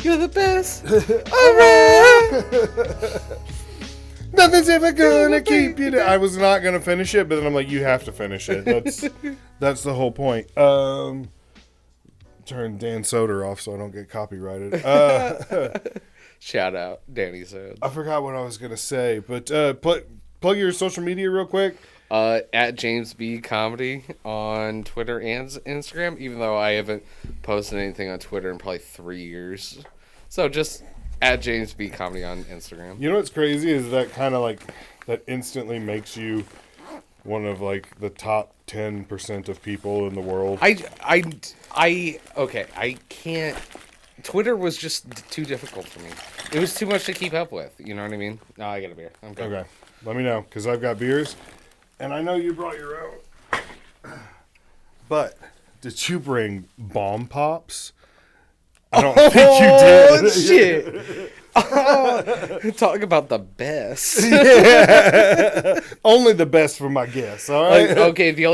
You're the best. Nothing's ever gonna keep you down. I was not gonna finish it, but then I'm like, you have to finish it. That's the whole point. Turn Dan Soder off so I don't get copyrighted. Shout out, Danny said. I forgot what I was gonna say, but plug your social media real quick. At James B Comedy on Twitter and Instagram, even though I haven't posted anything on Twitter in probably 3 years. So just at James B Comedy on Instagram. You know what's crazy is that kind of like that instantly makes you one of like the top 10% of people in the world. I can't. Twitter was just too difficult for me. It was too much to keep up with. You know what I mean? No, I got a beer. I'm good. Okay, let me know because I've got beers, and I know you brought your own. But did you bring bomb pops? I don't think you did. Shit. Talk about the best. Yeah. Only the best for my guests, all right? Like, okay, the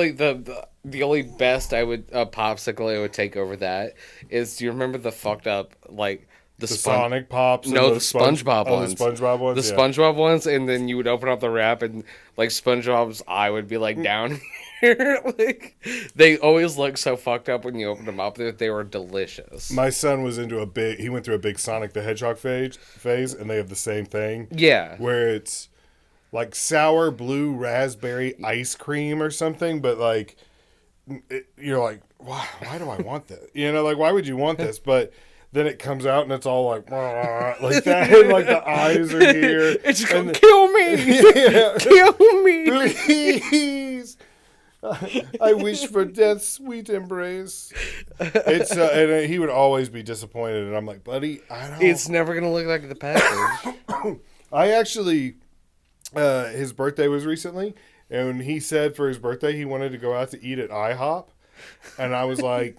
only best I would popsicle I would take over that is, do you remember the fucked up like the Sonic Pops? No, the SpongeBob ones. The SpongeBob ones. The SpongeBob ones, and then you would open up the wrap and like SpongeBob's eye would be like down here. Like they always look so fucked up when you open them up. They were delicious. My son was he went through a big Sonic the Hedgehog phase, and they have the same thing. Yeah. Where it's like sour blue raspberry ice cream or something, but like you're like, why do I want that? You know, like why would you want this? But then it comes out and it's all like that, and like the eyes are here. It's gonna kill me. Yeah. Kill me, please. I wish for death's sweet embrace. It's and he would always be disappointed, and I'm like, buddy, I don't. It's never gonna look like the package. I actually, his birthday was recently, and he said for his birthday he wanted to go out to eat at IHOP, and I was like,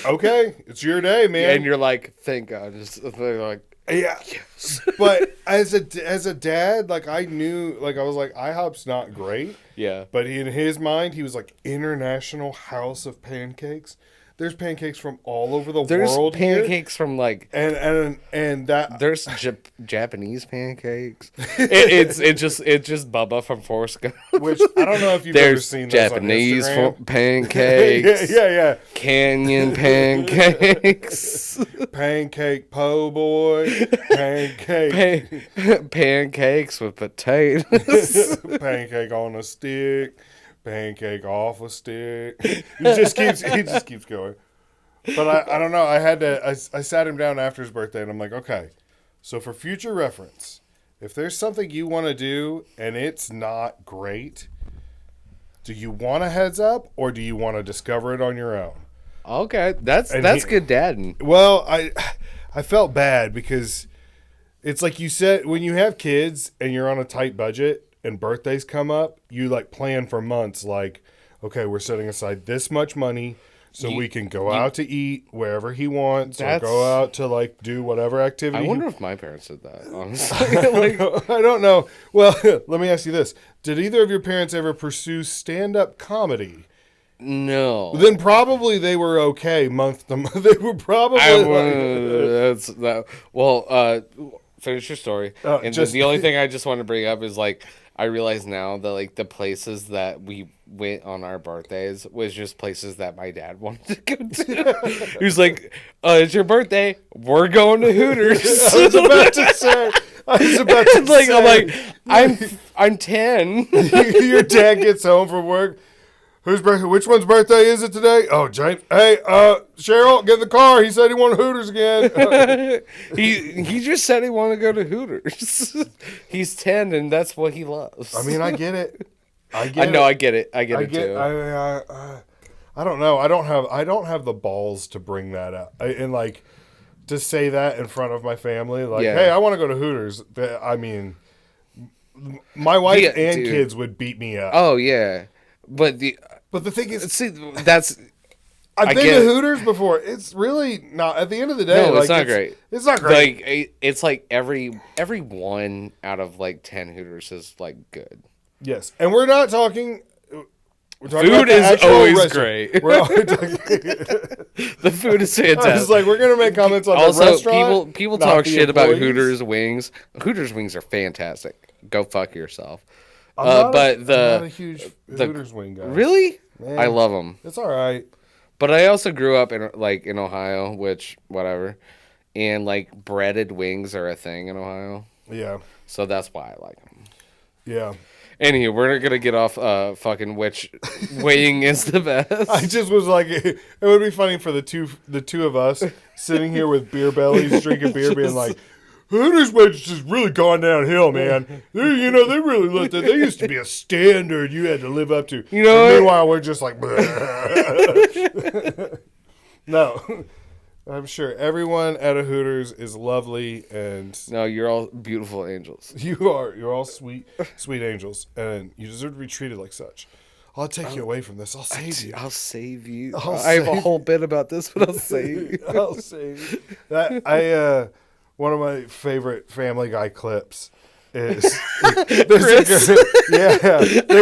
okay, it's your day, man. And you're like, thank God. They're like, yeah. Yes. But as a dad, like I knew, like I was like, IHOP's not great. Yeah. But in his mind, he was like, International House of Pancakes. There's pancakes from all over the world. There's pancakes from like and that there's Japanese pancakes. It's just Bubba from Forrest Gump. Which I don't know if you've ever seen those Japanese on Instagram. Pancakes. yeah. Canyon pancakes. Pancake po' boy. Pancakes with potatoes. Pancake on a stick. Pancake off a stick. He just keeps going. But I don't know. I sat him down after his birthday and I'm like, okay, so for future reference, if there's something you want to do and it's not great, do you want a heads up or do you want to discover it on your own? Okay, that's good dadding. Well, I felt bad because it's like you said, when you have kids and you're on a tight budget and birthdays come up, you like plan for months like, okay, we're setting aside this much money so we can go out to eat wherever he wants or go out to like do whatever activity. I wonder if my parents did that, honestly. I don't know. Well, let me ask you this. Did either of your parents ever pursue stand-up comedy? No. Then probably they were okay month to month. They were probably finish your story. The only thing I just want to bring up is like, I realize now that like the places that we went on our birthdays was just places that my dad wanted to go to. He was like, it's your birthday, we're going to Hooters. I was about to say. I'm 10. Your dad gets home from work. Whose birthday? Which one's birthday is it today? Oh, James. Hey, Cheryl, get in the car. He said he wanted Hooters again. He just said he wanted to go to Hooters. He's 10, and that's what he loves. I mean, I get it. I get it too. I don't know. I don't have the balls to bring that up and like to say that in front of my family. Like, hey, I want to go to Hooters. I mean, my wife and kids would beat me up. Oh yeah. But the thing is, see, that's I've been to Hooters before. It's really not. At the end of the day, no, it's not great. It's not great. Like it's like every 1 out of like 10 Hooters is like good. Yes, and we're not talking. Food is always great. We're always talking... The food is fantastic. I was like, we're gonna make comments on also, the restaurant. People talk shit about Hooters wings. Hooters wings are fantastic. Go fuck yourself. I'm not a huge Hooters wing guy. Really? Man, I love them. It's all right. But I also grew up in Ohio, which whatever, and like breaded wings are a thing in Ohio. Yeah. So that's why I like them. Yeah. Anywho, we're gonna get off fucking which weighing is the best. I just was like, it would be funny for the two of us sitting here with beer bellies, drinking beer, being like, Hooters wings just really gone downhill, man. They really let that. They used to be a standard you had to live up to. You know, and meanwhile, we're just like, no. I'm sure everyone at a Hooters is lovely, and no, you're all beautiful angels. You're all sweet angels, and you deserve to be treated like such. I'll take you away from this. I'll save you. I'll save you. I have a whole bit about this, but I'll save you. I'll save you. That one of my favorite Family Guy clips is they're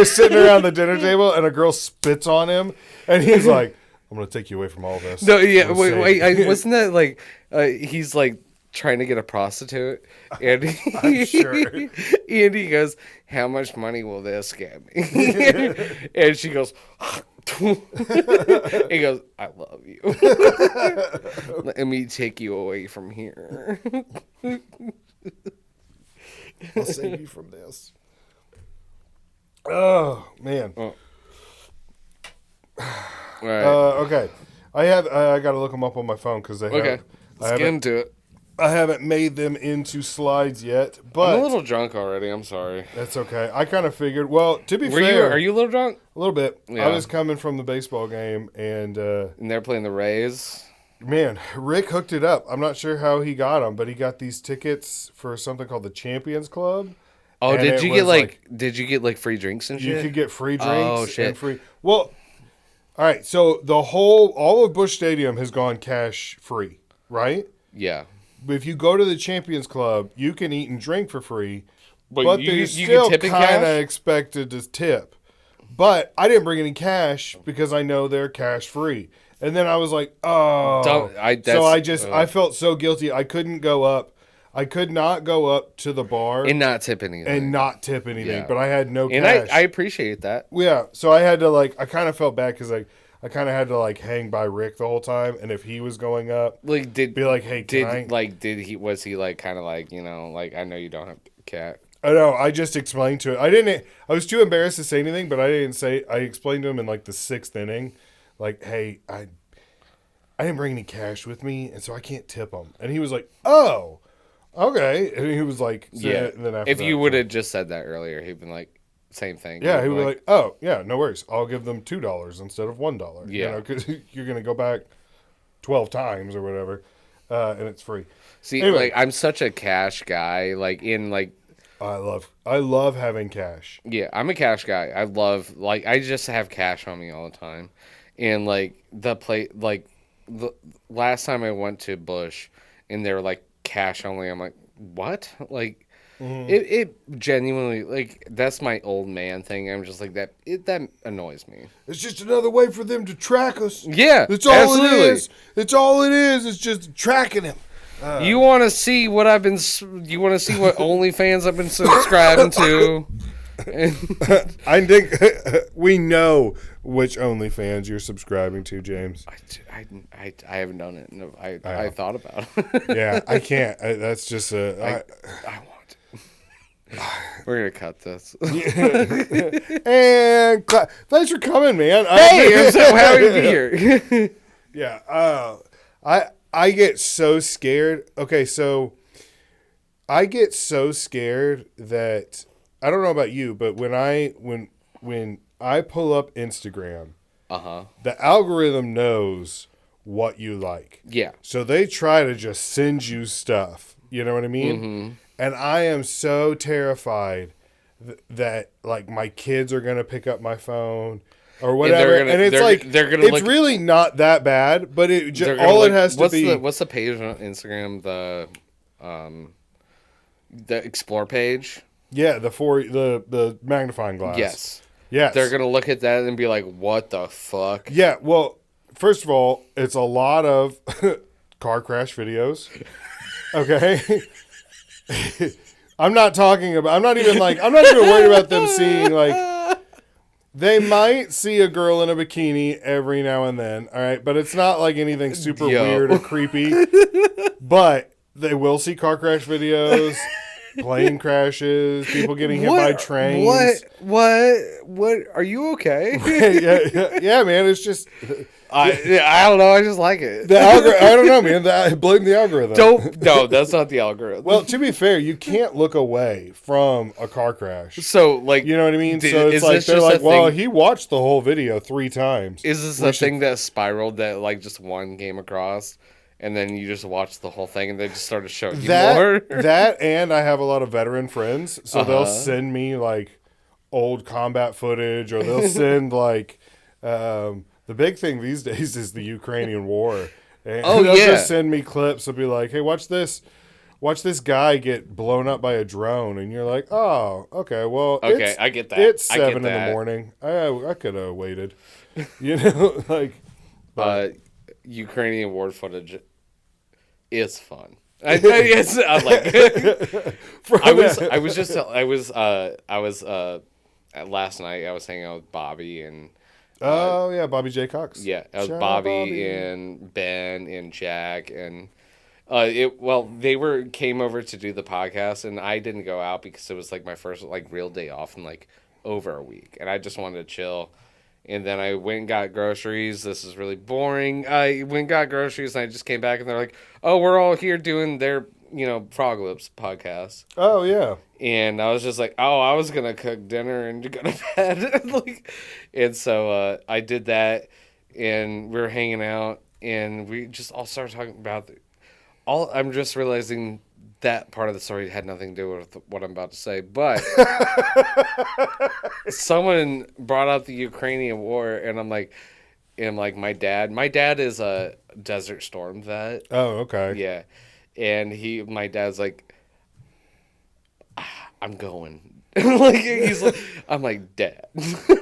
sitting around the dinner table, and a girl spits on him, and he's like, I'm gonna take you away from all this. No, yeah, wait, wasn't that like he's like trying to get a prostitute, and I'm sure. And he goes, "How much money will this get me?" And she goes, he goes, "I love you. Let me take you away from here. I'll save you from this." Oh man. Oh. All right. Okay, I got to look them up on my phone because they okay. Let's get into it. I haven't made them into slides yet, but I'm a little drunk already. I'm sorry. That's okay. I kind of figured. Well, to be fair, are you a little drunk? A little bit. Yeah. I was coming from the baseball game, and they're playing the Rays. Man, Rick hooked it up. I'm not sure how he got them, but he got these tickets for something called the Champions Club. Oh, did you get free drinks and shit? You could get free drinks. Oh shit! And free. Well. All right, so all of Busch Stadium has gone cash free, right? Yeah. But if you go to the Champions Club, you can eat and drink for free, but you still kind of expected to tip. But I didn't bring any cash because I know they're cash free. And then I was like, oh. I felt so guilty. I couldn't go up. I could not go up to the bar and not tip anything. Yeah. But I had no cash. And I appreciate that. Yeah. So I had to I kind of felt bad because I kind of had to hang by Rick the whole time. And if he was going up, be like, hey, was he kind of I know you don't have cat. I know. I just explained to it. I was too embarrassed to say anything, but I explained to him in the sixth inning, hey, I didn't bring any cash with me. And so I can't tip him. And he was like, oh. Okay, and he was like, yeah. And then after if you would have just said that earlier, he'd been like, same thing. Yeah, he would be like, oh, yeah, no worries. I'll give them $2 instead of $1. Yeah, because you're gonna go back 12 times or whatever, and it's free. See, anyway, I'm such a cash guy. I love having cash. Yeah, I'm a cash guy. I love I just have cash on me all the time, and the last time I went to Busch, and they were cash only. I'm like, what? It genuinely that's my old man thing. I'm just like that. That annoys me. It's just another way for them to track us. Yeah, that's all absolutely. It is. It's all it is. It's just tracking him. You want to see what I've been? You want to see what OnlyFans I've been subscribing to? I think we know which OnlyFans you're subscribing to, James. I haven't done it. No, I thought about it. Yeah, I can't. That's just I want it. We're gonna cut this. And thanks for coming, man. Hey, I'm so happy to be here. Yeah. I get so scared. Okay, so I get so scared that. I don't know about you, but when I pull up Instagram, the algorithm knows what you like. Yeah. So they try to just send you stuff. You know what I mean? Mm-hmm. And I am so terrified that my kids are gonna pick up my phone or whatever. And it's really not that bad, but it just all it has to be. What's the page on Instagram? The explore page. Yeah, the magnifying glass. Yes. Yes. They're going to look at that and be like, what the fuck? Yeah, well, first of all, it's a lot of car crash videos. Okay? I'm not even worried about them seeing, like, they might see a girl in a bikini every now and then, all right? But it's not like anything super weird or creepy. But they will see car crash videos, plane crashes, people getting hit by trains. What? Are you okay? yeah, man. It's just I don't know. I just like it. I don't know, man. Blame the algorithm. No, that's not the algorithm. Well, to be fair, you can't look away from a car crash. So, like, you know what I mean? So it's like they're like, well, he watched the whole video 3 times. Is this a thing that spiraled that like just one came across? And then you just watch the whole thing, and they just started showing you more. That, and I have a lot of veteran friends, so they'll send me like old combat footage, or they'll send like the big thing these days is the Ukrainian war. And they'll just send me clips. They'll be like, "Hey, watch this guy get blown up by a drone," and you're like, "Oh, okay, well, I get that. It's 7 in the morning. I could have waited, you know, like." But Ukrainian war footage is fun. I was last night I was hanging out with Bobby and Bobby J. Cox. Yeah, I was Bobby and Ben and Jack and they came over to do the podcast, and I didn't go out because it was like my first like real day off in like over a week, and I just wanted to chill. And then I went and got groceries. This is really boring. I went and got groceries, and I just came back, and they're like, "Oh, we're all here doing their, Frog Lips podcast." Oh, yeah. And I was just like, "Oh, I was gonna cook dinner and go to bed." And so I did that, and we were hanging out, and we just all started talking about I'm just realizing that part of the story had nothing to do with what I'm about to say, but someone brought up the Ukrainian war, and I'm like, my dad is a Desert Storm vet. Oh, okay. Yeah. And my dad's like, I'm going. I'm like, Dad,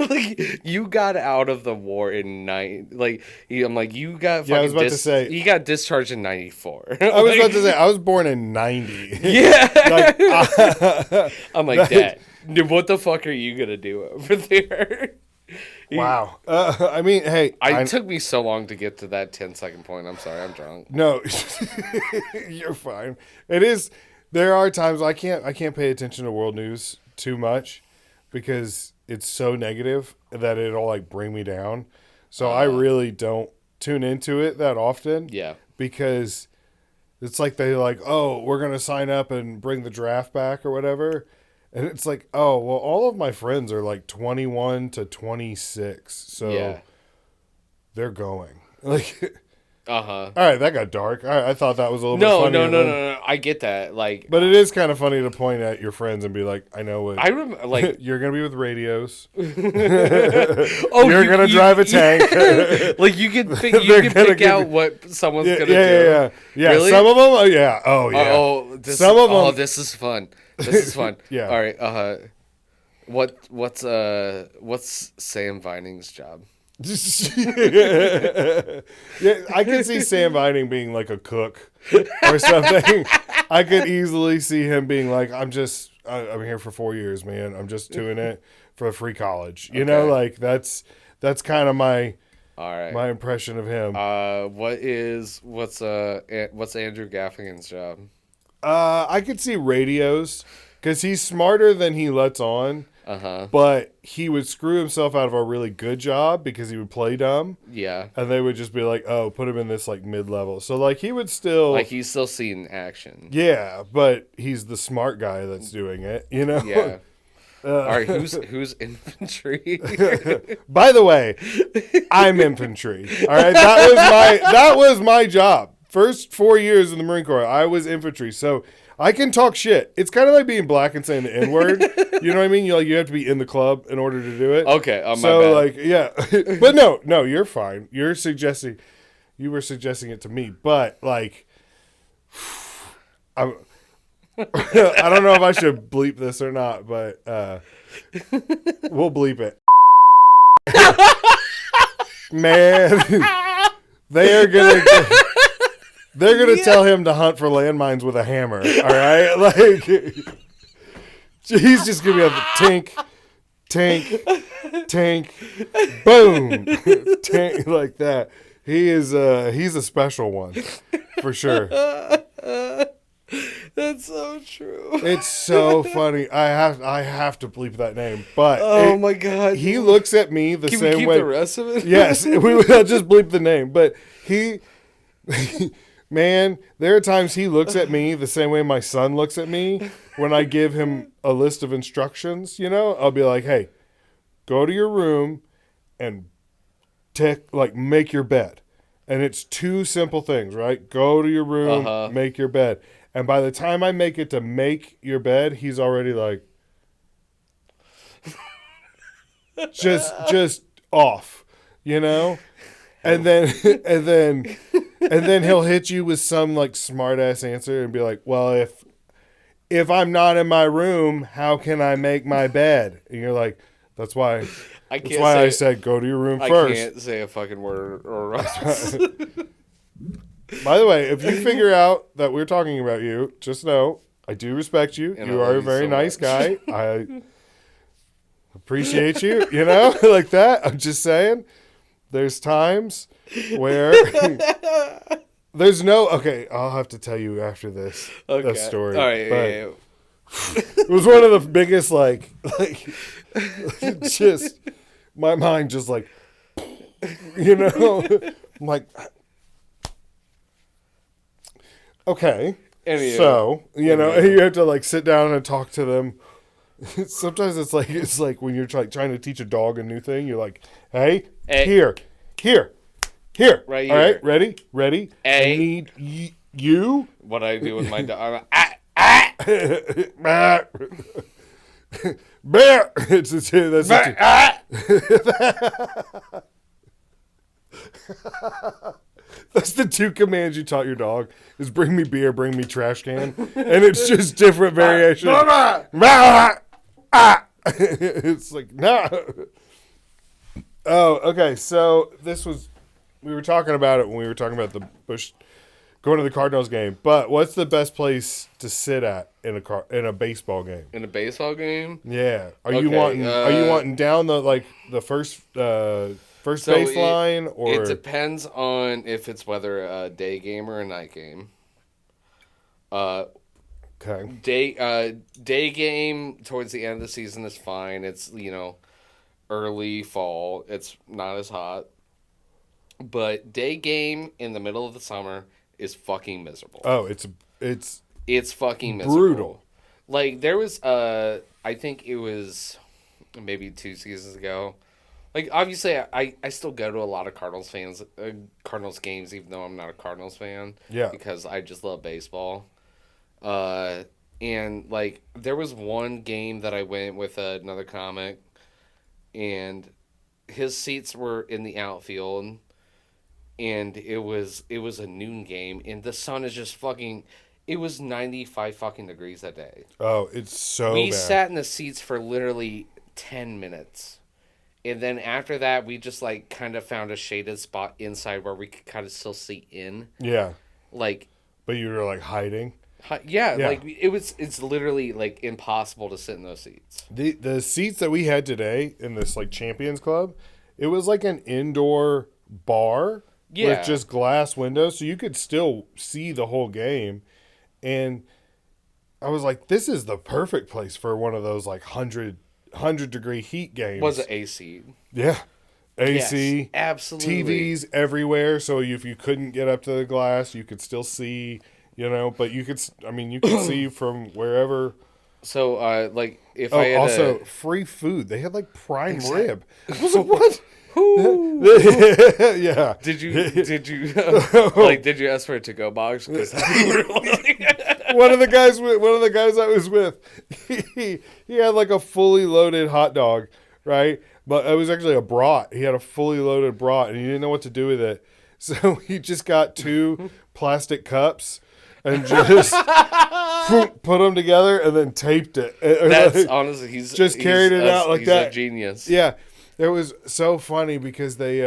like, you got out of the war in I'm like, you got I was about to say, you got discharged in 94. I was about to say, I was born in 90. Yeah. I'm like, Dad, what the fuck are you gonna do over there? Wow. I mean, hey, it took me so long to get to that 10-second point. I'm sorry, I'm drunk. No, you're fine. It is. There are times I can't pay attention to world news too much because it's so negative that it'll like bring me down. So I really don't tune into it that often. Yeah. Because it's like they like, oh, we're going to sign up and bring the draft back or whatever. And it's like, oh, well, all of my friends are like 21 to 26. So they're going. Like, all right, that got dark. I thought that was a little bit funny. No. I get that. Like, but it is kind of funny to point at your friends and be like, I know what. I remember, like, you're gonna be with radios. You're gonna drive a tank. Like, you can pick out what someone's gonna do. Yeah. Really? Some of them. Oh yeah. Some of them. Oh, this is fun. Yeah. All right. What's Sam Vining's job? Yeah, I could see Sam Vining being like a cook or something. I could easily see him being like, I'm here for 4 years, man. I'm just doing it for free college. You know, like that's kind of my impression of him. What's Andrew Gaffigan's job? I could see radios because he's smarter than he lets on. But he would screw himself out of a really good job because he would play dumb. Yeah. And they would just be like, oh, put him in this like mid-level. So like he would still like he's still seeing action. Yeah, but he's the smart guy that's doing it, you know? Yeah. All right, who's infantry? By the way, I'm infantry. All right, that was my job. First 4 years in the Marine Corps, I was infantry. So I can talk shit. It's kind of like being black and saying the N-word. You know what I mean? You have to be in the club in order to do it. Okay, my so bad. Like, yeah. But no, you're fine. You were suggesting it to me, but like, I don't know if I should bleep this or not, but we'll bleep it. Man, they're gonna tell him to hunt for landmines with a hammer. All right, like he's just gonna be a tink, boom, tank like that. He's a special one for sure. That's so true. It's so funny. I have to bleep that name, but my god, he looks at me the same way. Can we keep the rest of it? Yes, I'll just bleep the name. But man, there are times he looks at me the same way my son looks at me when I give him a list of instructions. I'll be like, "Hey, go to your room and make your bed." And it's two simple things, right? Go to your room, make your bed. And by the time I make it to make your bed, he's already like, just off, And then he'll hit you with some like smart ass answer and be like, well, if I'm not in my room, how can I make my bed? And you're like, that's why I said go to your room first. I can't say a fucking word or else. By the way, if you figure out that we're talking about you, just know I do respect you. And you are a very nice guy. I appreciate you, like that. I'm just saying there's times where there's no... Okay, I'll have to tell you after this that story. All right, yeah. It was one of the biggest, like just... My mind just like... I'm like... Okay, so you have to like sit down and talk to them. Sometimes it's like when you're trying to teach a dog a new thing. You're like, hey. Here, right here. All right, ready. I need you. What I do with my dog? Bear. That's the two commands you taught your dog: is bring me beer, bring me trash can, and it's just different variations. It's like nah. Oh, okay. So we were talking about it when we were talking about the Bush going to the Cardinals game. But what's the best place to sit at in a baseball game? In a baseball game? Yeah. Are you wanting down the first baseline, or it depends on if it's whether a day game or a night game. Okay. Day game towards the end of the season is fine. It's early fall. It's not as hot. But day game in the middle of the summer is fucking miserable. Oh, it's fucking miserable. Brutal. Like there was I think it was maybe 2 seasons ago. Like, obviously, I still go to a lot of Cardinals games, even though I'm not a Cardinals fan. Yeah. Because I just love baseball. And, like, there was one game that I went with another comic, and his seats were in the outfield, and it was a noon game, and the sun is just fucking... It was 95 fucking degrees that day. Oh, it's so bad. We sat in the seats for literally 10 minutes. And then after that, we just, like, kind of found a shaded spot inside where we could kind of still see in. Yeah. Like... But you were, like, hiding? Yeah, like, it's literally, like, impossible to sit in those seats. The seats that we had today in this, like, Champions Club, it was like an indoor bar with just glass windows, so you could still see the whole game. And I was like, this is the perfect place for one of those, like, 100-degree heat games. Was it AC? Yeah. AC. Yes, absolutely. TVs everywhere, so if you couldn't get up to the glass, you could still see, but you could see from wherever. So, like, if I had also, free food. They had, like, prime rib. I was like, what? Yeah. Did you did you ask for a to-go box? One of the guys I was with, he had like a fully loaded hot dog, right? But it was actually a brat. He had a fully loaded brat, and he didn't know what to do with it. So he just got 2 plastic cups and just put them together and then taped it. That's honestly, he's carried it out like that. He's a genius. Yeah. It was so funny because they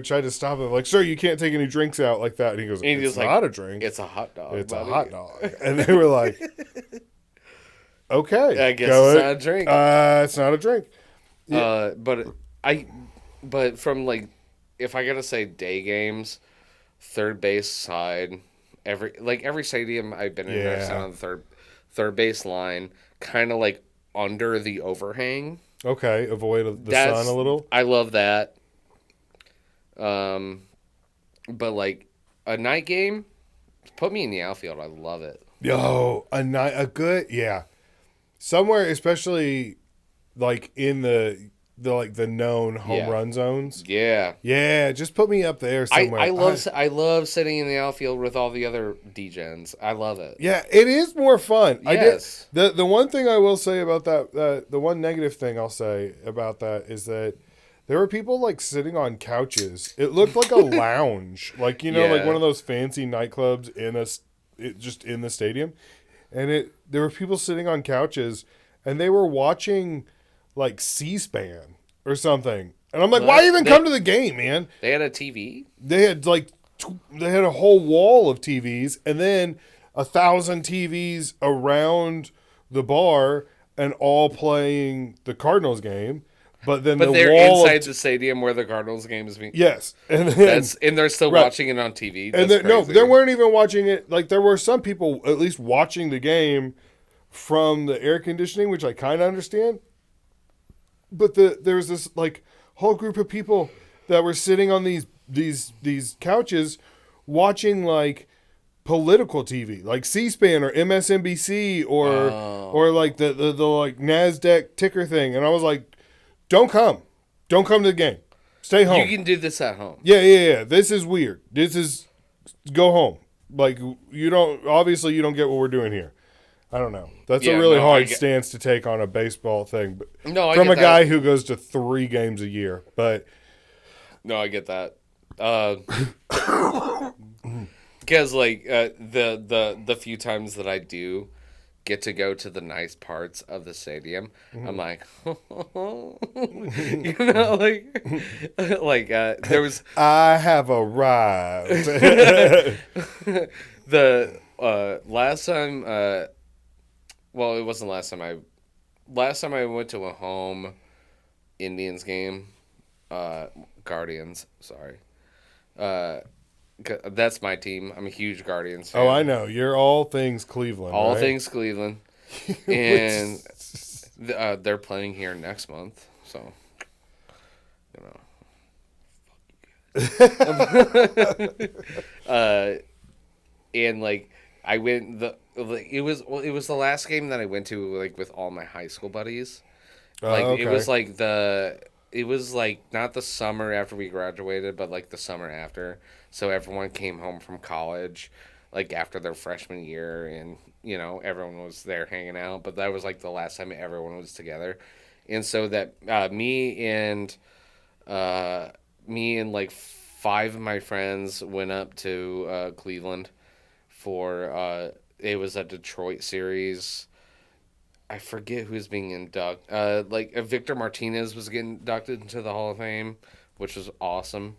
tried to stop him. Like, sir, you can't take any drinks out like that. And he goes, And it's not a drink. It's a hot dog. It's buddy. a hot dog. And they were like, okay. I guess it's not a drink. It's not a drink. Yeah. But from like, if I gotta say day games, third base side, every stadium I've been in, I've sat on the third base line, kind of like under the overhang. Okay, avoid the sun a little. I love that. But like a night game, put me in the outfield. I love it. Yo, a good somewhere, especially like in the known home run zones. Yeah, just put me up there somewhere. I love sitting in the outfield with all the other degens. I love it. Yeah, it is more fun. Yes. The one thing I will say about that, the one negative thing I'll say about that is that there were people like sitting on couches. It looked like a lounge, like like one of those fancy nightclubs just in the stadium, and there were people sitting on couches, and they were watching like C-SPAN or something. And I'm like, why even come to the game, man? They had a TV? They had they had a whole wall of TVs and then 1,000 TVs around the bar and all playing the Cardinals game. But then they're inside the stadium where the Cardinals game is being. Yes. And they're still watching it on TV. No, they weren't even watching it. Like, there were some people at least watching the game from the air conditioning, which I kind of understand. But there was this like whole group of people that were sitting on these couches watching like political TV, like C-SPAN or MSNBC or like the like NASDAQ ticker thing. And I was like, don't come to the game. Stay home. You can do this at home. Yeah. This is weird. Go home. Like you don't get what we're doing here. I don't know. That's a really hard stance to take on a baseball thing, but from a guy who goes to 3 games a year. But no, I get that. Because like the few times that I do get to go to the nice parts of the stadium, I'm like, there was. I have arrived. The last time. Well, it wasn't last time. Last time I went to a home Indians game, Guardians. Sorry, that's my team. I'm a huge Guardians fan. Oh, I know. You're all things Cleveland. All right? things Cleveland, and they're playing here next month. So, and like I went it was the last game that I went to like with all my high school buddies. Like okay. it was like not the summer after we graduated, but like the summer after. So everyone came home from college, like after their freshman year, and everyone was there hanging out. But that was like the last time everyone was together, and so that me and like 5 of my friends went up to Cleveland for it was a Detroit series. I forget who's being inducted. Victor Martinez was getting inducted into the Hall of Fame, which was awesome.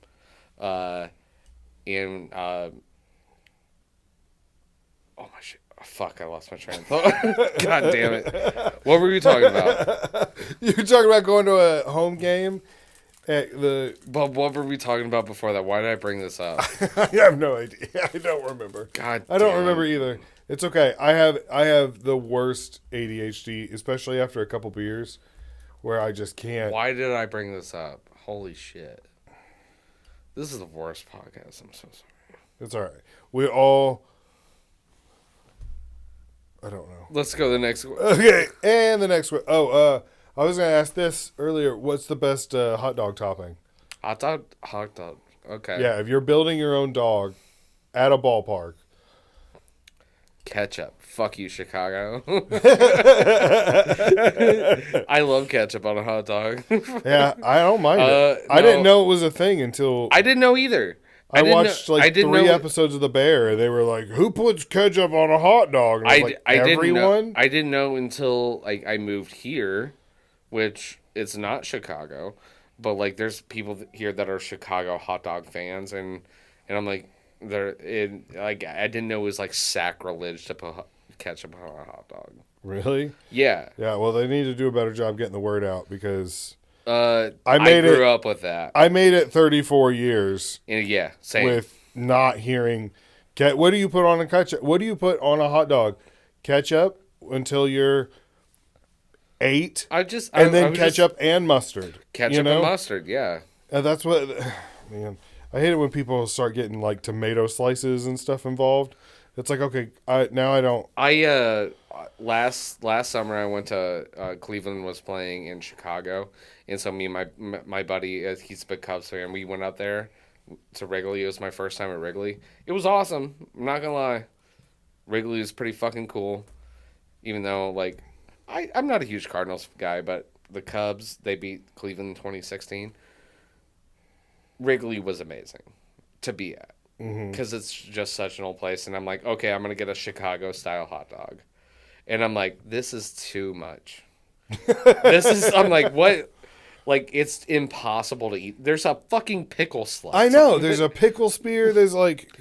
Oh my shit! Oh, fuck! I lost my train of thought. God damn it! What were we talking about? You were talking about going to a home game at the. But what were we talking about before that? Why did I bring this up? I have no idea. I don't remember. God, I don't remember either. It's okay. I have the worst ADHD, especially after a couple beers, where I just can't. Why did I bring this up? Holy shit! This is the worst podcast. I'm so sorry. It's all right. We all. I don't know. Let's go to the next one. Okay, and the next one. I was going to ask this earlier. What's the best hot dog topping? Hot dog. Okay. Yeah, if you're building your own dog at a ballpark. Ketchup. Fuck you, Chicago. I love ketchup on a hot dog. Yeah, I don't mind it. I didn't know it was a thing until... I didn't know either. I watched 3 episodes of The Bear, and they were like, "Who puts ketchup on a hot dog?" And I was like, everyone. I didn't know until I moved here, which it's not Chicago, but like there's people here that are Chicago hot dog fans, and I'm like, like I didn't know it was like sacrilege to put ketchup on a hot dog. Really? Yeah. Yeah. Well, they need to do a better job getting the word out because I grew up with that. I made it 34 years. And yeah, same. With not hearing, what do you put on a ketchup? What do you put on a hot dog? Ketchup until you're 8. And then ketchup and mustard. Ketchup and mustard, yeah. And that's what, man. I hate it when people start getting like tomato slices and stuff involved. It's like, okay, now I don't. Last summer I went to Cleveland was playing in Chicago, and so me and my buddy, he's a big Cubs fan, we went up there to Wrigley. It was my first time at Wrigley. It was awesome. I'm not gonna lie. Wrigley is pretty fucking cool, even though like I'm not a huge Cardinals guy, but the Cubs, they beat Cleveland in 2016. Wrigley was amazing to be at because it's just such an old place, and I'm like, okay, I'm gonna get a Chicago style hot dog, and I'm like, this is too much. I'm like, what? Like, it's impossible to eat. There's a fucking pickle slice. I know. There's a pickle spear. There's like,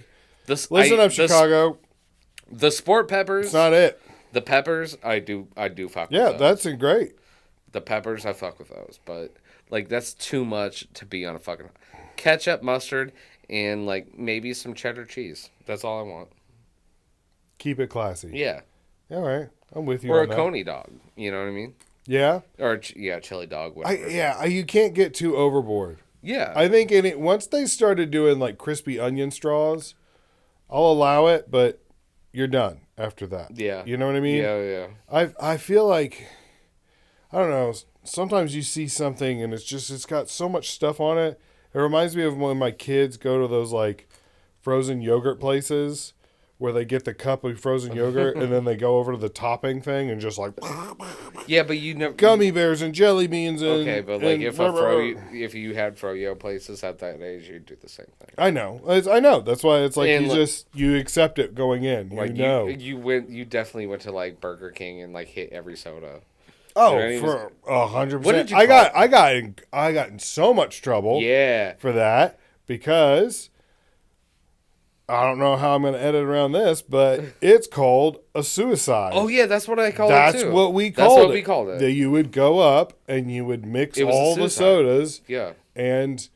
listen up, Chicago. The sport peppers. It's not it. The peppers, I do fuck with Yeah, those. that's great. The peppers, I fuck with those. But, like, that's too much to be on a fucking ketchup, mustard, and, like, maybe some cheddar cheese. That's all I want. Keep it classy. Yeah. All right. I'm with you or on a that. coney dog. You know what I mean? Yeah. Or, chili dog, whatever. You can't get too overboard. Yeah. I think once they started doing, like, crispy onion straws, I'll allow it, but you're done after that. Yeah. You know what I mean? Yeah. I feel like, I don't know, sometimes you see something and it's got so much stuff on it. It reminds me of when my kids go to those like frozen yogurt places where they get the cup of frozen yogurt and then they go over to the topping thing and just like yeah, but you never gummy bears and jelly beans and okay, but like if you had froyo places at that age, you'd do the same thing. I know. That's why it's like you accept it going in. Like you definitely went to like Burger King and like hit every soda. Oh, for 100%. I got in so much trouble. Yeah. For that because I don't know how I'm going to edit around this, but it's called a suicide. Oh yeah, that's what I called it too. That's what we called it. That you would go up and you would mix all the sodas. Yeah. And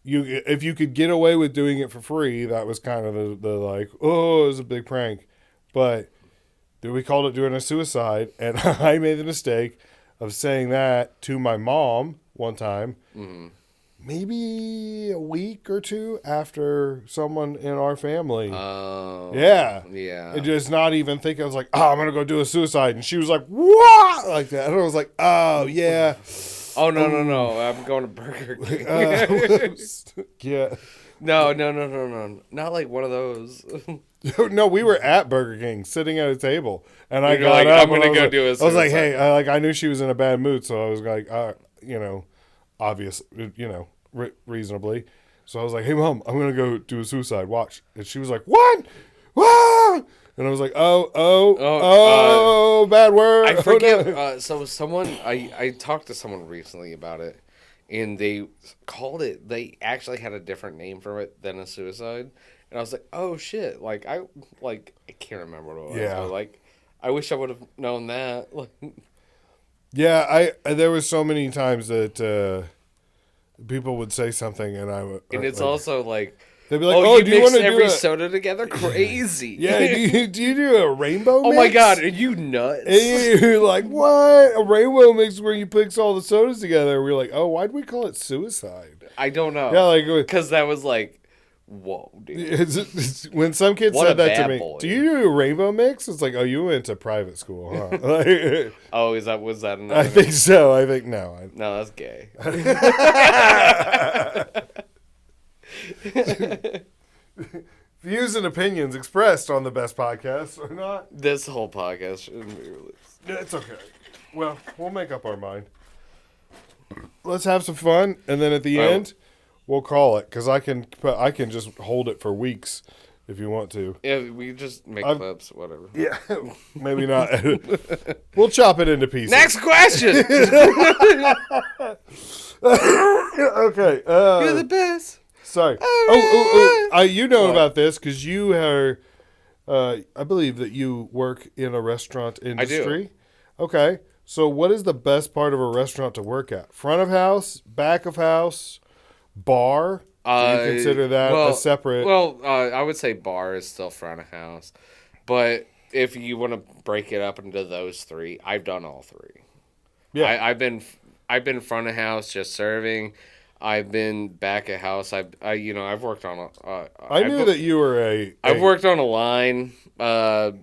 if you could get away with doing it for free, that was kind of the like, oh, it was a big prank. But we called it doing a suicide, and I made the mistake of saying that to my mom one time. Mm-hmm. Maybe a week or two after someone in our family. Oh. Yeah. Yeah. And just not even think. I was like, I'm going to go do a suicide. And she was like, what? Like that. And I was like, oh, yeah. Oh, no. I'm going to Burger King. Yeah. No. Not like one of those. No, we were at Burger King sitting at a table. And I got up. I'm going to go do a suicide. I was like, hey, I knew she was in a bad mood. So I was like, obvious, reasonably. So I was like, hey, Mom, I'm going to go do a suicide. Watch. And she was like, what? What? And I was like, bad word. I forget. So I talked to someone recently about it, and they actually had a different name for it than a suicide. And I was like, oh, shit. I can't remember what it was. Yeah. But, I wish I would have known that. Yeah, there was so many times that people would say something, and I would. And it's also like they'd be like, "Oh, do you want to do every soda together? Crazy." Yeah, do you do a rainbow mix? Oh my god, are you nuts? And you're like, what? A rainbow mix where you mix all the sodas together? We're like, oh, why'd we call it suicide? I don't know. Yeah, because that was like. Whoa, dude. When some kid said that to me, do you do a rainbow mix? It's like, oh, you went to private school, huh? Oh, was that another? I think so. I think no. No, that's gay. Views and opinions expressed on the best podcast or not. This whole podcast shouldn't be released. It's okay. Well, we'll make up our mind. Let's have some fun, and then at the end... We'll call it because I can just hold it for weeks if you want to. Yeah, we just make clips, whatever. Yeah, maybe not. We'll chop it into pieces. Next question. Okay. You're the best. Sorry. You know about this because you are. I believe that you work in a restaurant industry. I do. Okay. So, what is the best part of a restaurant to work at? Front of house, back of house, bar? Do you consider that a separate? Well, I would say bar is still front of house, but if you want to break it up into those three, I've done all three. Yeah. I've been front of house just serving. I've been back of house. I've worked on a. I knew that you were I've worked on a line, but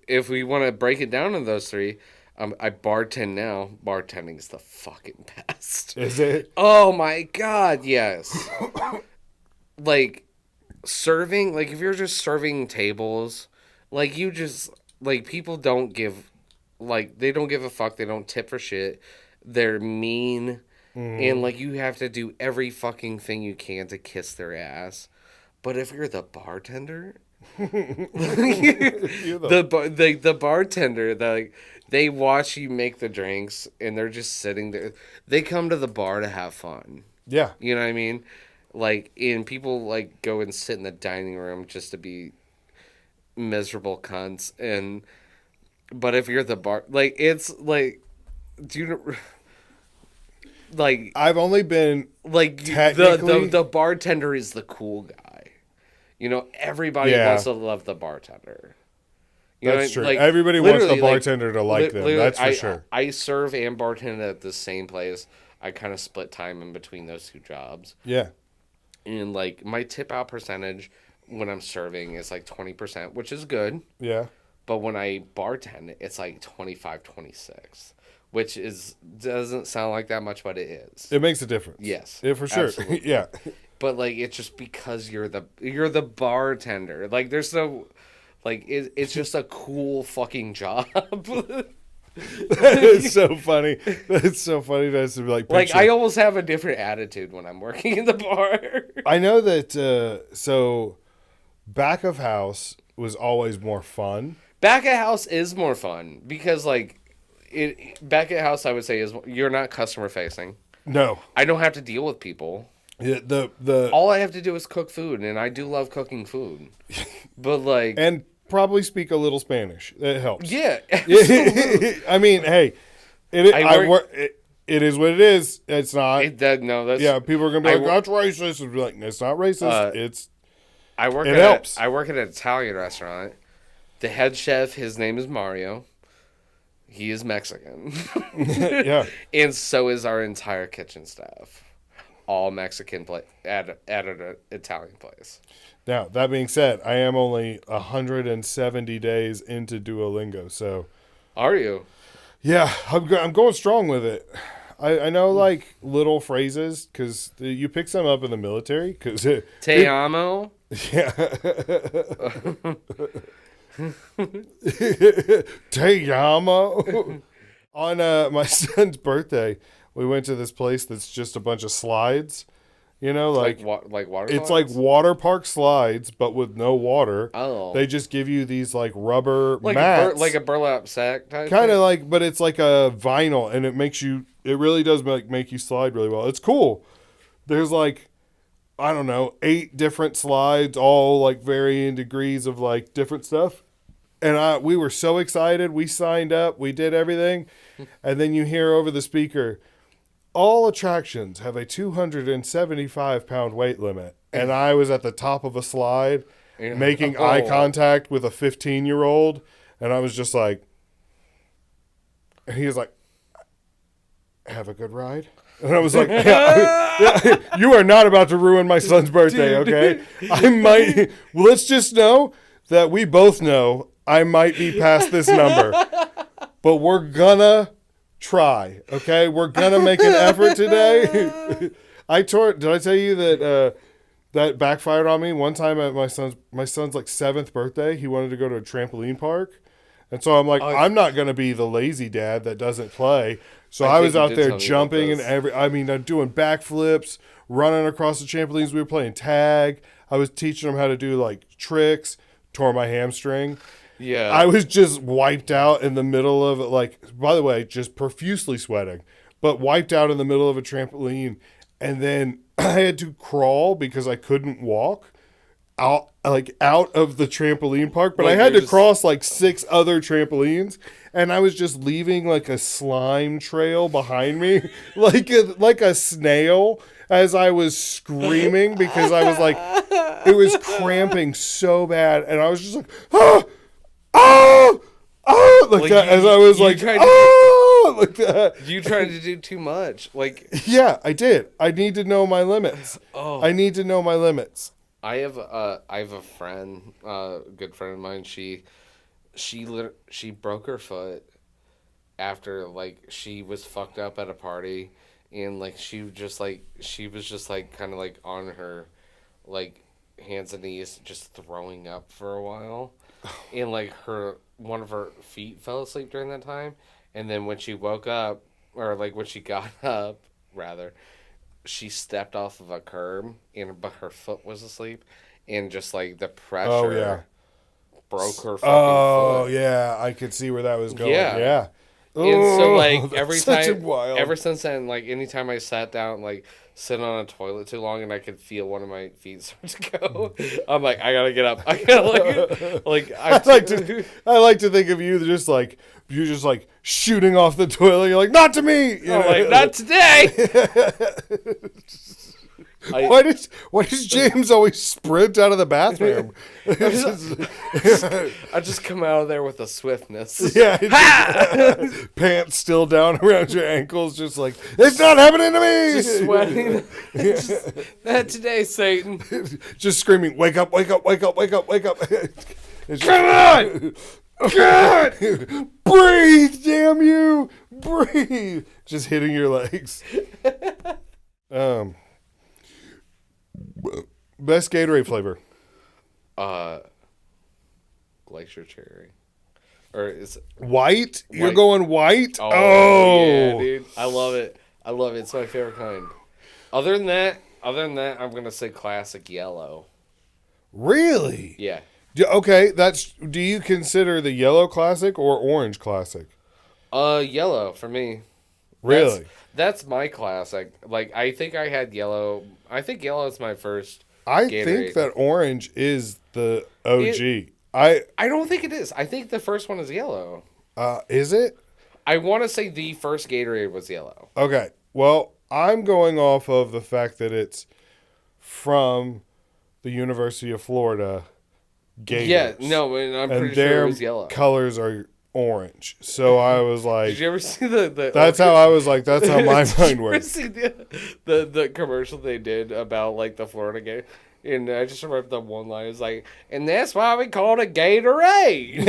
if we want to break it down into those three, I bartend now. Bartending's the fucking best. Is it? Oh my god, yes. Like serving, like if you're just serving tables, like you just like people don't give, like they don't give a fuck. They don't tip for shit. They're mean. And, like, you have to do every fucking thing you can to kiss their ass. But if you're the bartender... the bartender, they watch you make the drinks, and they're just sitting there. They come to the bar to have fun. Yeah. You know what I mean? Like, and people, like, go and sit in the dining room just to be miserable cunts. But if you're the bar... Like, it's, like... Do you... Like I've only been like technically... the bartender is the cool guy. You know, everybody wants to love the bartender. That's true. Like, everybody wants the bartender to like them. That's for sure. I serve and bartend at the same place. I kind of split time in between those two jobs. Yeah. And like my tip out percentage when I'm serving is like 20%, which is good. Yeah. But when I bartend, it's like 25, 26. Which doesn't sound like that much, but it is. It makes a difference. Yes. Yeah, for sure. Yeah. But like it's just because you're the bartender. Like there's no like it's just a cool fucking job. It's so funny. It's so funny to be like picture. Like I almost have a different attitude when I'm working in the bar. I know that so back of house was always more fun. Back of house is more fun because like back at house, I would say, is you're not customer facing. No, I don't have to deal with people. Yeah, all I have to do is cook food, and I do love cooking food. But like, and probably speak a little Spanish. It helps. Yeah, I mean, hey, it is what it is. It's not. That's people are gonna be like, that's racist. And be like, it's not racist. It helps. I work at an Italian restaurant. The head chef, his name is Mario. He is Mexican. Yeah. And so is our entire kitchen staff. All Mexican at an Italian place. Now, that being said, I am only 170 days into Duolingo, so... Are you? Yeah, I'm going strong with it. I know, like, little phrases, because you pick some up in the military. Te amo? Yeah. Te amo. On my son's birthday, we went to this place that's just a bunch of slides. You know, like water. It's slides? Like water park slides, but with no water. Oh. They just give you these like rubber mats, like a burlap sack type. Kind of like, but it's like a vinyl, and it makes you. It really does make you slide really well. It's cool. There's like, I don't know, 8 different slides, all like varying degrees of like different stuff. And we were so excited. We signed up. We did everything. And then you hear over the speaker, all attractions have a 275-pound weight limit. And I was at the top of a slide making eye contact with a 15-year-old. And I was just like, and he was like, have a good ride. And I was like, yeah, you are not about to ruin my son's birthday, okay? I might, let's just know that we both know I might be past this number, but we're gonna try. Okay, we're gonna make an effort today. Did I tell you that that backfired on me one time at my son's like 7th birthday? He wanted to go to a trampoline park, and so I'm like, I'm not gonna be the lazy dad that doesn't play. So I was out there jumping and I'm doing backflips, running across the trampolines. We were playing tag. I was teaching him how to do like tricks. Tore my hamstring. Yeah. I was just wiped out in the middle of it. Like, by the way, just profusely sweating. but wiped out in the middle of a trampoline. And then I had to crawl because I couldn't walk out of the trampoline park, but I had to cross like 6 other trampolines, and I was just leaving like a slime trail behind me, like a snail, as I was screaming because I was like, it was cramping so bad, and I was just like, ah, ah, ah, like that, as I was like, ah, like that. You tried to do too much, like. Yeah, I did. I need to know my limits. Oh. I need to know my limits. I have a friend, a good friend of mine. She broke her foot after like she was fucked up at a party, and like she was just like kind of like on her like hands and knees just throwing up for a while, and like one of her feet fell asleep during that time, and then when she woke up, or like when she got up rather, she stepped off of a curb, but her foot was asleep, and just like the pressure broke her fucking foot. Oh yeah, I could see where that was going. Yeah. And so like every time, ever since then, like anytime I sat down, like sit on a toilet too long, and I could feel one of my feet start to go, I'm like, I gotta get up. I gotta I like to think of you just like you're just like shooting off the toilet. You're like, not to me. I'm like, not today. Why does James always sprint out of the bathroom? I just come out of there with a swiftness. Yeah. Pants still down around your ankles, just like, it's not happening to me. Just sweating. Not today, Satan. Just screaming, wake up, wake up, wake up, wake up, wake up. Come on! God! Breathe, damn you! Breathe! Just hitting your legs. Best Gatorade flavor? Glacier cherry. Or is white? You're going white? Oh, yeah, dude. I love it. It's my favorite kind. Other than that, I'm gonna say classic yellow. Really? Yeah. Okay, do you consider the yellow classic or orange classic? Yellow for me. Really? That's my classic. Like, I think I had yellow. I think yellow is my first Gatorade. Think that orange is the OG. I don't think it is. I think the first one is yellow. Is it? I want to say the first Gatorade was yellow. Okay. Well, I'm going off of the fact that it's from the University of Florida Gators. Yeah, no, and I'm pretty sure it was yellow. Colors are orange. So I was like, did you ever see the that's how I was like, that's how my mind works. Did you ever see the commercial they did about like the Florida game? And I just remember the one line is like, and that's why we called it Gatorade.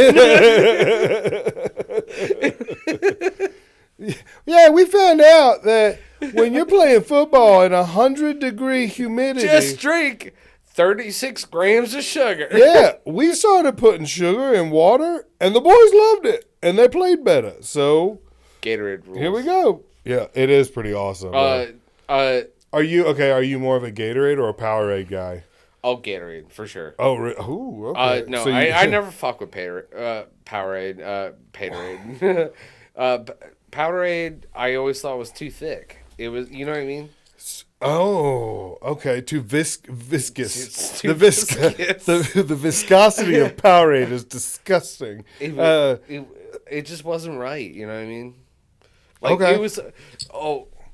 Yeah, we found out that when you're playing football in 100-degree humidity, just drink 36 grams of sugar. Yeah, we started putting sugar in water, and the boys loved it, and they played better. So, Gatorade rules. Here we go. Yeah, it is pretty awesome. Are you more of a Gatorade or a Powerade guy? Oh, Gatorade for sure. Oh, ooh, okay. No, so I never fuck with Powerade. Powerade, I always thought was too thick. It was, you know what I mean? Oh, okay. Too viscous. Too viscous. The viscosity of Powerade is disgusting. It just wasn't right. You know what I mean? Like, okay. It was.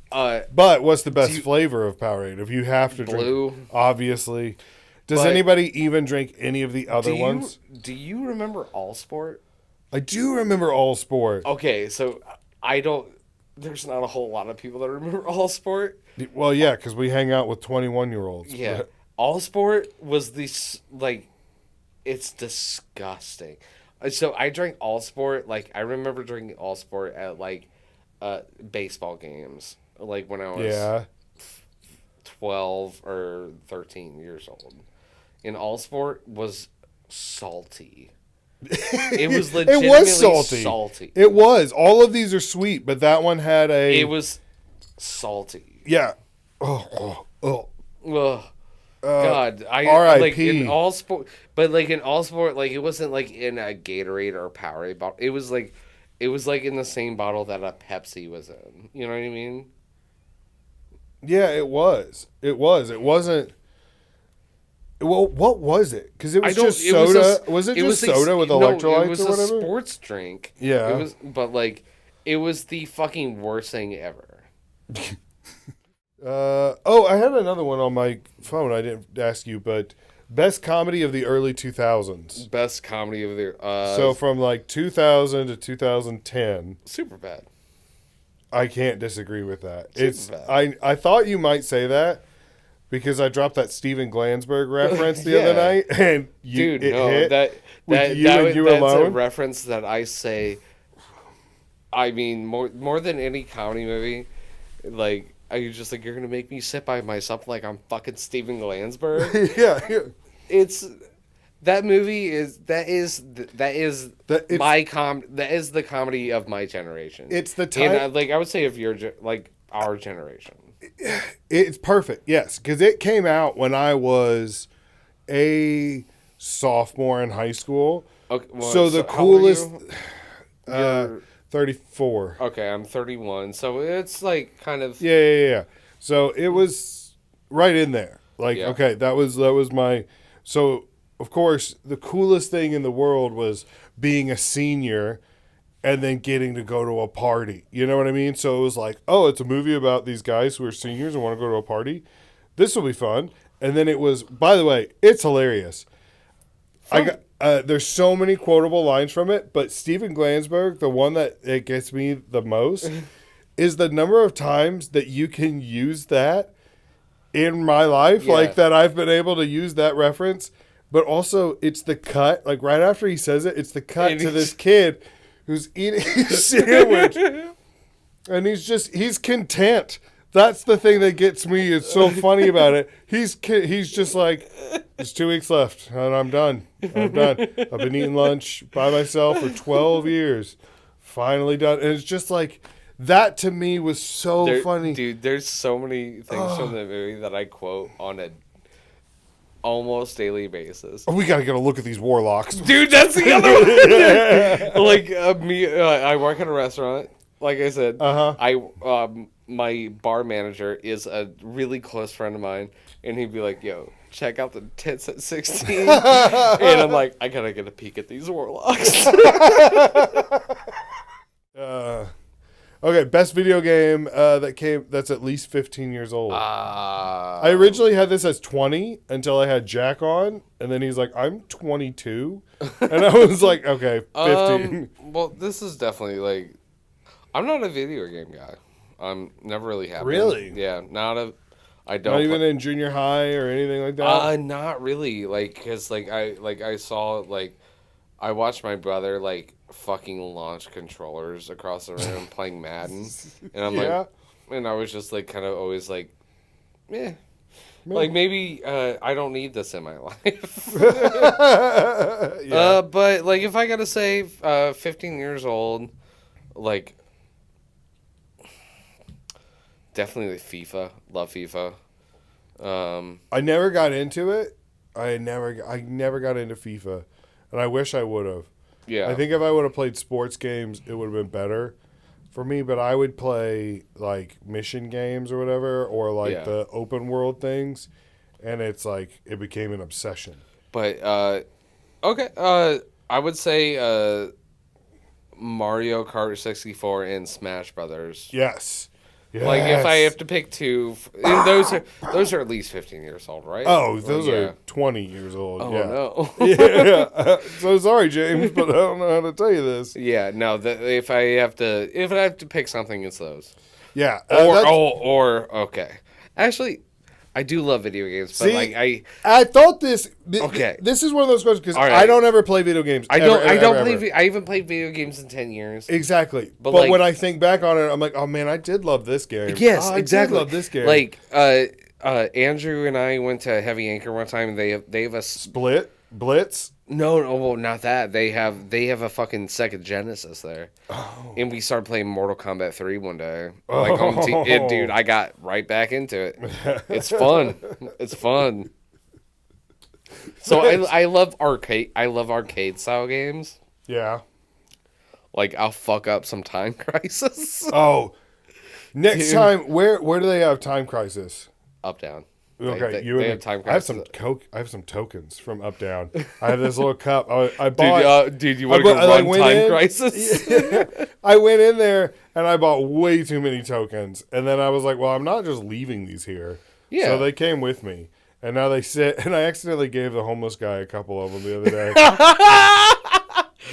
But what's the best flavor of Powerade? If you have to blue, drink, obviously. Does anybody even drink any of the other ones? Do you remember All Sport? I do remember All Sport. Okay, so I don't. There's not a whole lot of people that remember All Sport. Well, yeah, because we hang out with 21-year-olds. Yeah, All Sport was this like, it's disgusting. So I drank All Sport. Like, I remember drinking All Sport at like, baseball games. Like when I was 12 or 13 years old. And All Sport was salty. It was legitimately salty. It was. All of these are sweet, but that one had a... It was salty. Yeah. Ugh. God. R.I.P. Like in All Sport, but like in All Sport, like it wasn't like in a Gatorade or a Powerade bottle. It was like it was like in the same bottle that a Pepsi was in. You know what I mean? Yeah, it was. It wasn't. Well, what was it? Because it was just soda. Was it just soda with electrolytes it was or a whatever? sports drink. Yeah. It was the fucking worst thing ever. I had another one on my phone. I didn't ask you, but best comedy of the early 2000s. Best comedy of the So from like 2000 to 2010. Superbad. I can't disagree with that. Superbad. I thought you might say that because I dropped that Steven Glansberg reference the other night, and hit that's a reference that I say. I mean, more than any comedy movie, like. You're just like, you're going to make me sit by myself like I'm fucking Steven Glansberg? Yeah. It's... That movie is... That is the comedy of my generation. It's the time... And, I would say of our generation. It's perfect, yes. Because it came out when I was a sophomore in high school. Okay, well, so the coolest... 34. Okay, I'm 31. So it's like kind of... Yeah. So it was right in there. Like, okay, that was my... So, of course, the coolest thing in the world was being a senior and then getting to go to a party. You know what I mean? So it was like, oh, it's a movie about these guys who are seniors and want to go to a party. This will be fun. And then it was... By the way, it's hilarious. There's so many quotable lines from it, but Steven Glansberg, the one that it gets me the most, is the number of times that you can use that in my life, like that I've been able to use that reference. But also, it's the cut, like right after he says it, it's the cut to this kid who's eating a sandwich, and he's content. That's the thing that gets me. It's so funny about it. He's just like, there's 2 weeks left, and I'm done. I've been eating lunch by myself for 12 years. Finally done. And it's just like, that to me was so funny. Dude, there's so many things from the movie that I quote on a almost daily basis. Oh, we got to get a look at these warlocks. Dude, that's the other one. Like, I work at a restaurant. Like I said, my bar manager is a really close friend of mine, and he'd be like, yo, check out the tits at 16. And I'm like, I gotta get a peek at these warlocks. Okay, best video game that's at least 15 years old. I originally had this as 20 until I had Jack on, and then he's like, I'm 22. And I was like, okay, 15. Well, this is definitely like, I'm not a video game guy. I'm never really have. Really? Yeah, I don't. Not even in junior high or anything like that. Not really. Like, cause I saw I watched my brother fucking launch controllers across the room playing Madden, and I'm and I was just kind of always maybe I don't need this in my life. But if I gotta say, 15 years old, definitely FIFA. Love FIFA. I never got into it. I never got into FIFA, and I wish I would have. Yeah. I think if I would have played sports games, it would have been better for me. But I would play mission games or whatever, or the open world things, and it's it became an obsession. But okay, I would say Mario Kart 64 and Smash Brothers. Yes. Yes. If I have to pick two, and those are at least 15 years old, right? Oh, those are 20 years old. Oh, yeah. No. Yeah. So sorry, James, but I don't know how to tell you this. Yeah, no. If I have to pick something, it's those. Yeah. Okay. Actually, I do love video games, but I thought this. Okay. This is one of those questions because I don't ever play video games. I haven't played video games in 10 years. Exactly. But when I think back on it, I'm like, oh man, I did love this game. Yes, exactly. I did love this game. Andrew and I went to Heavy Anchor one time. And they have a Blitz. No, well, not that. They have a fucking Sega Genesis there. Oh. And we started playing Mortal Kombat 3 one day. Dude, I got right back into it. It's fun. It's fun. So I love arcade style games. Yeah. like I'll fuck up some Time Crisis. Oh, next time, where do they have Time Crisis? Up Down. Okay, they have Time Crisis. I have some tokens from Up Down. I have this little cup. I bought. Dude, you want to go run Time Crisis? I went in there and I bought way too many tokens, and then I was like, "Well, I'm not just leaving these here." Yeah. So they came with me, and now they sit. And I accidentally gave the homeless guy a couple of them the other day.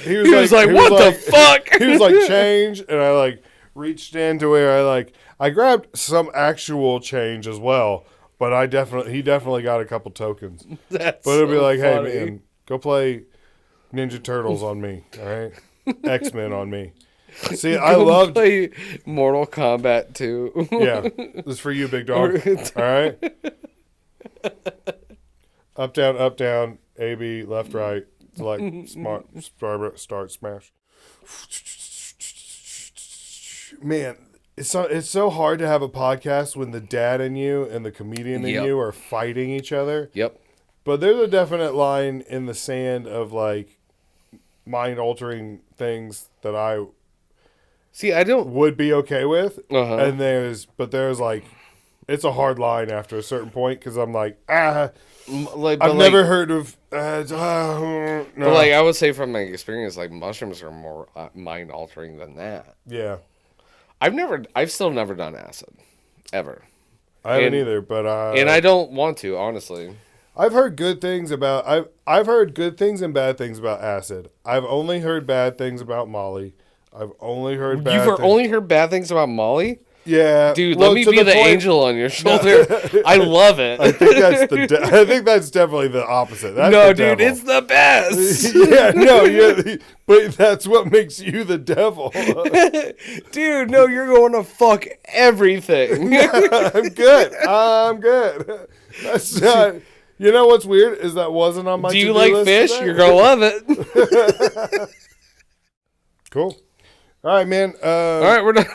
He was like, "What the fuck?" He was like, "Change," and I like reached in to where I grabbed some actual change as well. But he definitely got a couple tokens. But it'll be like, funny. Hey man, go play Ninja Turtles on me, all right? X-Men on me. See, I loved play Mortal Kombat 2. Yeah, this is for you, big dog. All right. Up down, A B, left right, select, start, smash. Man. It's so hard to have a podcast when the dad in you and the comedian in you are fighting each other. Yep. But there's a definite line in the sand of like mind-altering things that I would be okay with. Uh-huh. And there's like, it's a hard line after a certain point because I'm like, I've never heard of. No. But like I would say from my experience, like mushrooms are more mind-altering than that. Yeah. I've still never done acid, ever. I haven't either, but and I don't want to, honestly. I've heard good things about. I've heard good things and bad things about acid. I've only heard bad things about Molly. I've only heard bad. You've only heard bad things about Molly? Yeah, dude. Let me be the angel on your shoulder. I love it. I think that's definitely the opposite. That's no, dude, it's the best. But that's what makes you the devil. Dude, no, you're going to fuck everything. I'm good. That's not. You know what's weird is that wasn't on my. Do you like fish? Today. You're gonna love it. Cool. All right, man. All right, we're done.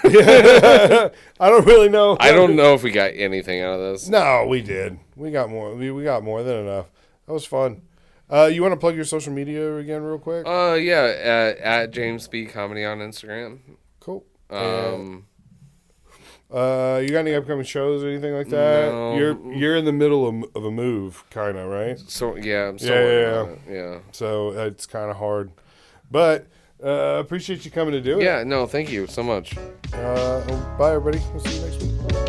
I don't really know. I don't know if we got anything out of this. No, we did. We got more. We got more than enough. That was fun. You want to plug your social media again real quick? Yeah, at James B Comedy on Instagram. Cool. You got any upcoming shows or anything like that? No. You're in the middle of a move, kind of, right? So yeah, I'm still yeah. So it's kind of hard, but appreciate you coming to do it. Yeah, no, thank you so much. Bye, everybody. We'll see you next week.